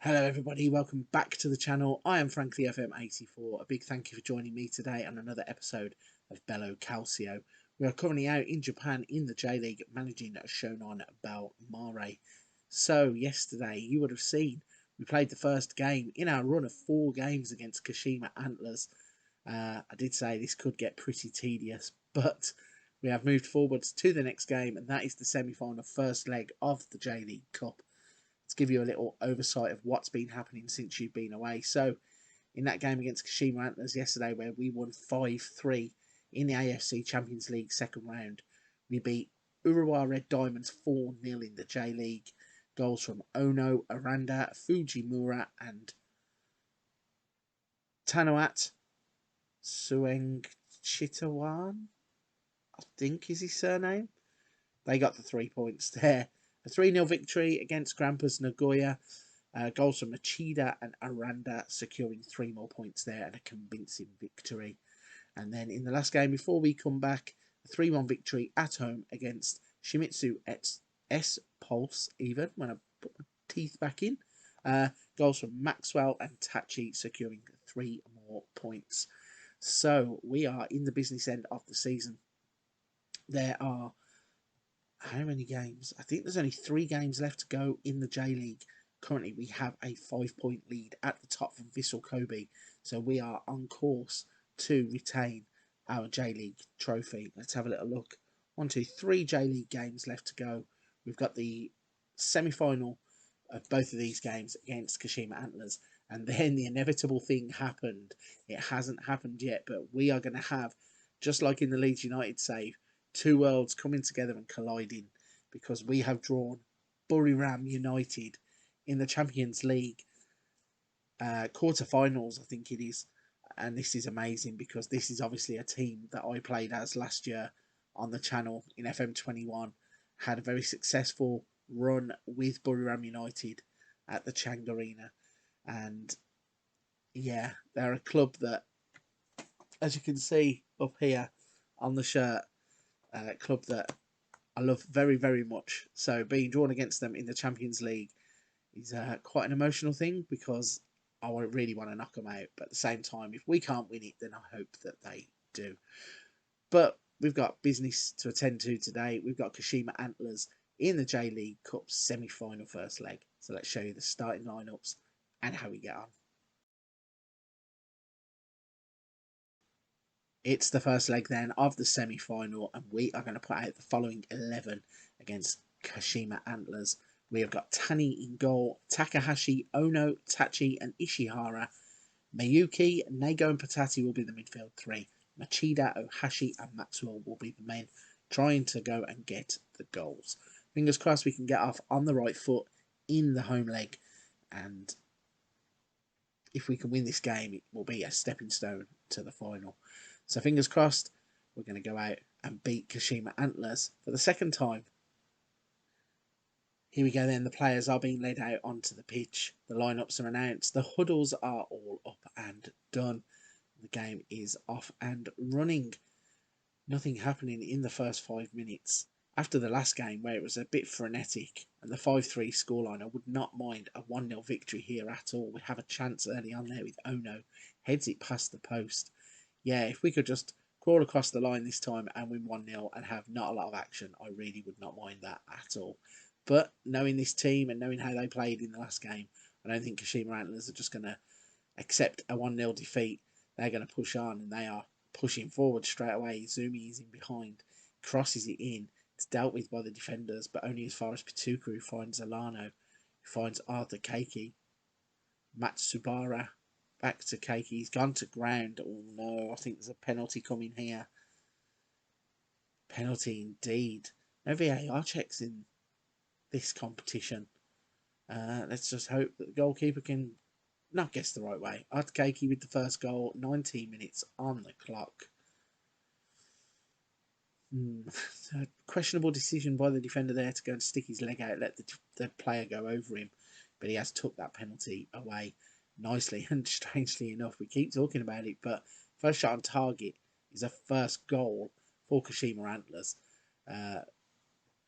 Hello everybody, welcome back to the channel. I am Frankly FM84. A big thank you for joining me today on another episode of Bello Calcio. We are currently out in Japan in the J-League managing Shonan Bellmare. So yesterday you would have seen we played the first game in our run of 4 games against Kashima Antlers. I did say this could get pretty tedious, but we have moved forwards to the next game, and that is the semi-final first leg of the J-League Cup. To give you a little oversight of what's been happening since you've been away. So, in that game against Kashima Antlers yesterday, where we won 5-3 in the AFC Champions League second round, we beat Urawa Red Diamonds 4-0 in the J League. Goals from Ono, Aranda, Fujimura, and Tanuat Suengchitawan, I think is his surname. They got the 3 points there. A 3-0 victory against Grampus Nagoya. Goals from Machida and Aranda securing 3 more points there and a convincing victory. And then in the last game before we come back, a 3-1 victory at home against Shimizu S Pulse, even when I put my teeth back in. Goals from Maxwell and Tachi securing 3 more points. So we are in the business end of the season. There are how many games? I think there's only 3 games left to go in the J-League. Currently, we have a 5-point lead at the top from Vissel Kobe. So we are on course to retain our J-League trophy. Let's have a little look. 1, 2, 3 J-League games left to go. We've got the semi-final of both of these games against Kashima Antlers. And then the inevitable thing happened. It hasn't happened yet, but we are going to have, just like in the Leeds United save, 2 worlds coming together and colliding, because we have drawn Buriram United in the Champions League quarterfinals, I think it is. And this is amazing because this is obviously a team that I played as last year on the channel in FM21. Had a very successful run with Buriram United at the Chang Arena. And yeah, they're a club that, as you can see up here on the shirt, club that I love very, very much. So being drawn against them in the Champions League is quite an emotional thing, because I really want to knock them out. But at the same time, if we can't win it, then I hope that they do. But we've got business to attend to today. We've got Kashima Antlers in the J-League Cup semi-final first leg. So let's show you the starting lineups and how we get on. It's the first leg then of the semi-final, and we are going to put out the following 11 against Kashima Antlers. We have got Tani in goal, Takahashi, Ono, Tachi and Ishihara. Miyuki, Nego and Patati will be the midfield 3. Machida, Ohashi and Maxwell will be the men trying to go and get the goals. Fingers crossed we can get off on the right foot in the home leg, and if we can win this game, it will be a stepping stone to the final. So fingers crossed, we're going to go out and beat Kashima Antlers for the second time. Here we go then, the players are being led out onto the pitch. The lineups are announced. The huddles are all up and done. The game is off and running. Nothing happening in the first 5 minutes. After the last game, where it was a bit frenetic, and the 5-3 scoreline, I would not mind a 1-0 victory here at all. We have a chance early on there with Ono. Heads it past the post. Yeah, if we could just crawl across the line this time and win 1-0 and have not a lot of action, I really would not mind that at all. But knowing this team and knowing how they played in the last game, I don't think Kashima Antlers are just going to accept a 1-0 defeat. They're going to push on, and they are pushing forward straight away. Izumi is in behind, crosses it in. It's dealt with by the defenders, but only as far as Pituku, who finds Alano, who finds Arthur Keiki. Matsubara back to Keiki. He's gone to ground. Oh no, I think there's a penalty coming here. Penalty indeed. No VAR checks in this competition. Let's just hope that the goalkeeper can not guess the right way. Arthur Keiki with the first goal. 19 minutes on the clock. A questionable decision by the defender there to go and stick his leg out, let the player go over him, but he has took that penalty away nicely. And strangely enough, we keep talking about it, but first shot on target is a first goal for Kashima Antlers.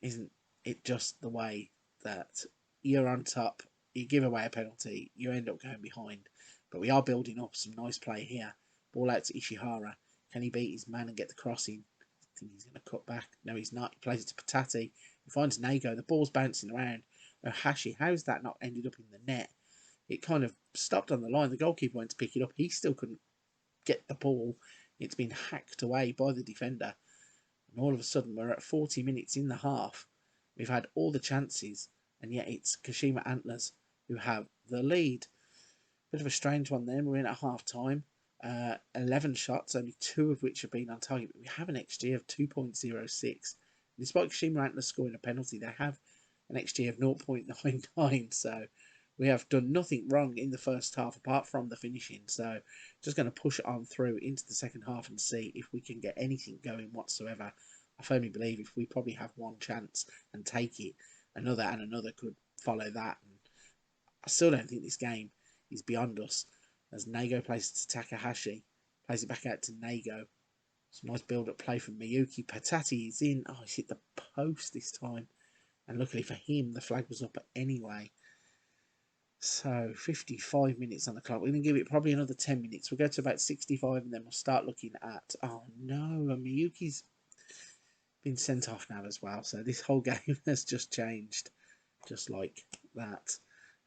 Isn't it just the way that you're on top you give away a penalty, you end up going behind. But we are building up some nice play here. Ball out to Ishihara. Can he beat his man and get the crossing? I think he's going to cut back. No, he's not. He plays it to Patati. He finds Nago. The ball's bouncing around. Ohashi, how's that not ended up in the net? It kind of stopped on the line. The goalkeeper went to pick it up. He still couldn't get the ball. It's been hacked away by the defender. And all of a sudden, we're at 40 minutes in the half. We've had all the chances, and yet it's Kashima Antlers who have the lead. Bit of a strange one then. We're in at half time. 11 shots, only 2 of which have been on target. But we have an XG of 2.06. Despite Kashima Antlers scoring a penalty, they have an XG of 0.99. So we have done nothing wrong in the first half apart from the finishing. So just going to push it on through into the second half and see if we can get anything going whatsoever. I firmly believe if we probably have one chance and take it, another and another could follow that. And I still don't think this game is beyond us. As Nago plays it to Takahashi, plays it back out to Nago. Some nice build-up play from Miyuki. Patati is in. Oh, he's hit the post this time. And luckily for him, the flag was up anyway. So, 55 minutes on the clock. We're going to give it probably another 10 minutes. We'll go to about 65 and then we'll start looking at... Oh, no. Miyuki's been sent off now as well. So, this whole game has just changed. Just like that.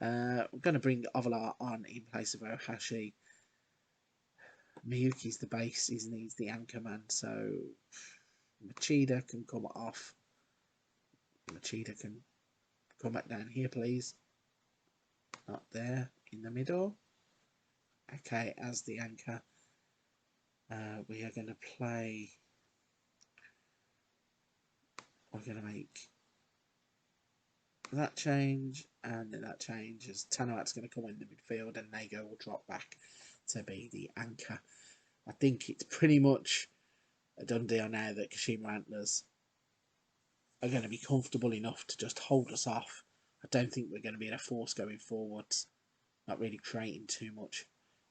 We're going to bring Ovalar on in place of Ohashi. Miyuki's the base, isn't he? He's the anchor man. So, Machida can come off. Machida can come back down here, please. Not there, in the middle. Okay, as the anchor, we are going to play. We're going to make that change, and then that change as Tanawat's going to come in the midfield, and Nago will drop back to be the anchor. I think it's pretty much a done deal now that Kashima Antlers are going to be comfortable enough to just hold us off. I don't think we're going to be in a force going forwards, not really creating too much.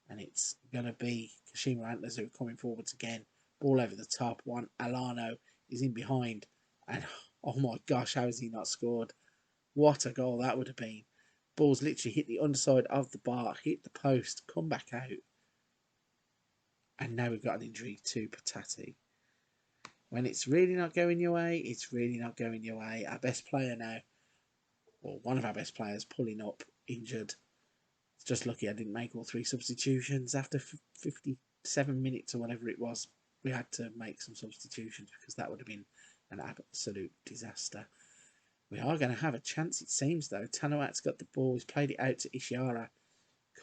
And it's going to be Kashima Antlers who are coming forwards again. Ball over the top. One, Alano is in behind. And oh my gosh, how has he not scored? What a goal that would have been. Ball's literally hit the underside of the bar, hit the post, come back out. And now we've got an injury to Patati. When it's really not going your way, it's really not going your way. Our best player now, or one of our best players, pulling up, injured. It's just lucky I didn't make all 3 substitutions. After 57 minutes or whatever it was, we had to make some substitutions because that would have been an absolute disaster. We are going to have a chance, it seems, though. Tanawat's got the ball. He's played it out to Ishihara.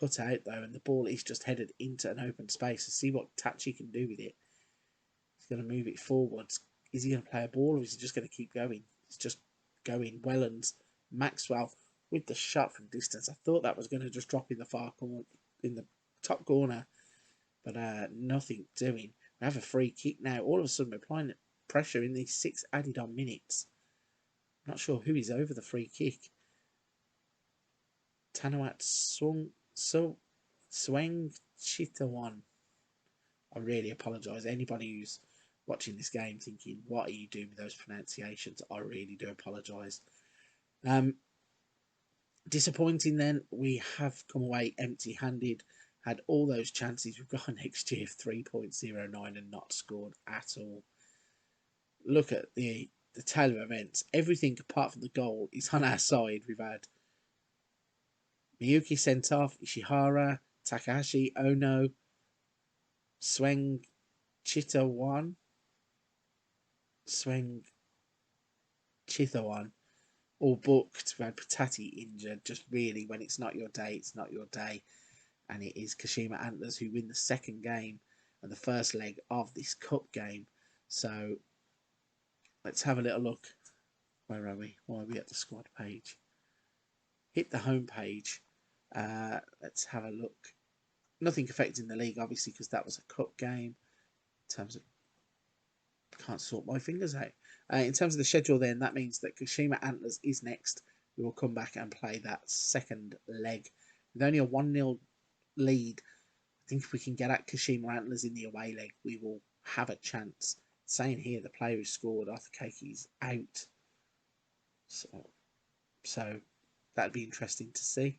Cut out, though, and the ball is just headed into an open space. Let's see what Tachi can do with it. He's going to move it forwards. Is he going to play a ball, or is he just going to keep going? It's just going. Wellens, Maxwell with the shot from distance. I thought that was going to just drop in the far corner, in the top corner, but nothing doing. We have a free kick now. All of a sudden, we're applying pressure in these 6 added on minutes. I'm not sure who is over the free kick. Tanawat Swang Chitawan. I really apologise. Anybody who's watching this game thinking, what are you doing with those pronunciations? I really do apologise. Disappointing then. We have come away empty-handed. Had all those chances. We've got an XG of 3.09 and not scored at all. Look at the tail of events. Everything apart from the goal is on our side. We've had Miyuki sent off, Ishihara, Takahashi, Ono, Sweng Chitawan, all booked. We had Patati injured. Just really, when it's not your day, it's not your day. And it is Kashima Antlers who win the second game and the first leg of this cup game. So let's have a little look. Where are we? Why are we at the squad page? Hit the home page. Let's have a look. Nothing affecting the league, obviously, because that was a cup game. In terms of... can't sort my fingers out. In terms of the schedule then, that means that Kashima Antlers is next. We will come back and play that second leg. With only a 1-0 lead, I think if we can get at Kashima Antlers in the away leg, we will have a chance. Saying here, the player who scored, Arthur Keiki, out. So that'd be interesting to see.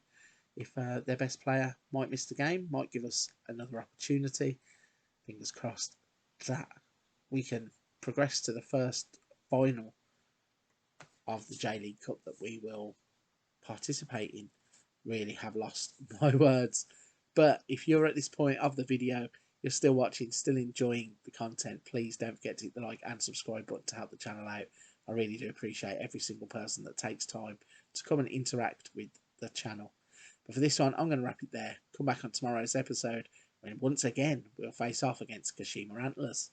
if their best player might miss the game, might give us another opportunity. Fingers crossed that we can progress to the first final of the J-League Cup that we will participate in. Really have lost my words. But if you're at this point of the video, you're still watching, still enjoying the content, please don't forget to hit the like and subscribe button to help the channel out. I really do appreciate every single person that takes time to come and interact with the channel. But for this one, I'm going to wrap it there. Come back on tomorrow's episode when once again we'll face off against Kashima Antlers.